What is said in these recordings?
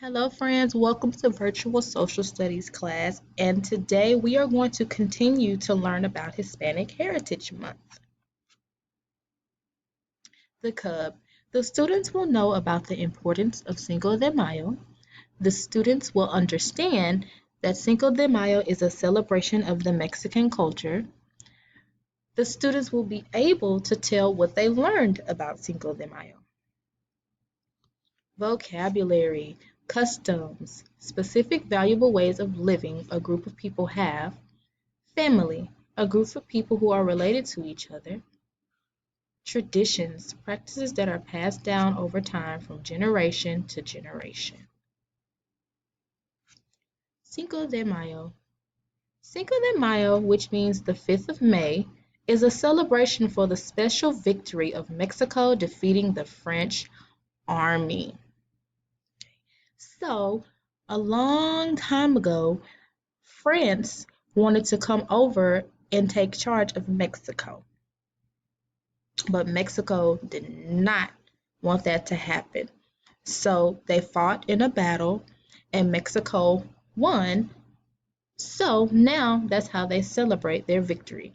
Hello, friends. Welcome to Virtual Social Studies class. And today we are going to continue to learn about Hispanic Heritage Month. The Cub. The students will know about the importance of Cinco de Mayo. The students will understand that Cinco de Mayo is a celebration of the Mexican culture. The students will be able to tell what they learned about Cinco de Mayo. Vocabulary, customs, specific valuable ways of living a group of people have, family, a group of people who are related to each other, traditions, practices that are passed down over time from generation to generation. Cinco de Mayo. Cinco de Mayo, which means the 5th of May, is a celebration for the special victory of Mexico defeating the French army. So, a long time ago, France wanted to come over and take charge of Mexico. But Mexico did not want that to happen. So they fought in a battle and Mexico won. So now that's how they celebrate their victory.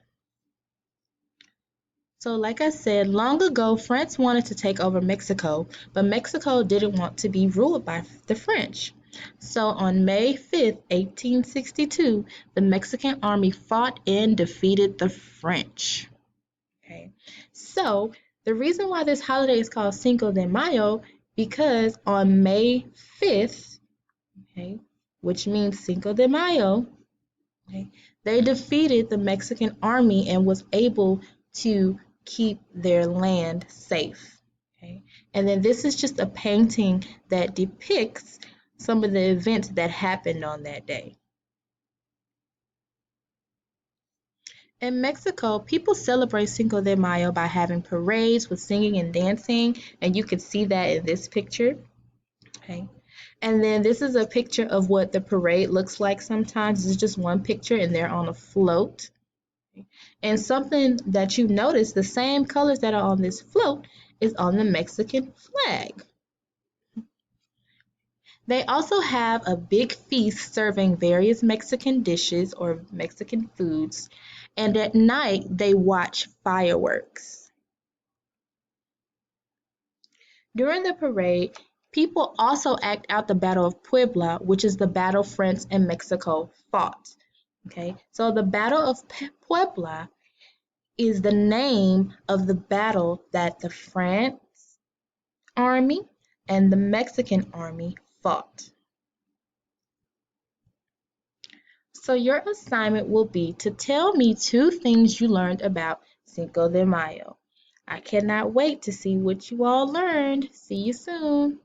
So, like I said, long ago, France wanted to take over Mexico, but Mexico didn't want to be ruled by the French. So, on May 5th, 1862, the Mexican army fought and defeated the French. Okay, so the reason why this holiday is called Cinco de Mayo because on May 5th, okay, which means Cinco de Mayo, okay, they defeated the Mexican army and was able to keep their land safe. Okay, and then this is just a painting that depicts some of the events that happened on that day. In Mexico, people celebrate Cinco de Mayo by having parades with singing and dancing, and you can see that in this picture. Okay. And then this is a picture of what the parade looks like sometimes. This is just one picture, and they're on a float. And something that you notice, the same colors that are on this float is on the Mexican flag. They also have a big feast serving various Mexican dishes or Mexican foods, and at night they watch fireworks. During the parade, people also act out the Battle of Puebla, which is the battle France and Mexico fought. Okay, so the Battle of Puebla is the name of the battle that the France army and the Mexican army fought. So your assignment will be to tell me two things you learned about Cinco de Mayo. I cannot wait to see what you all learned. See you soon.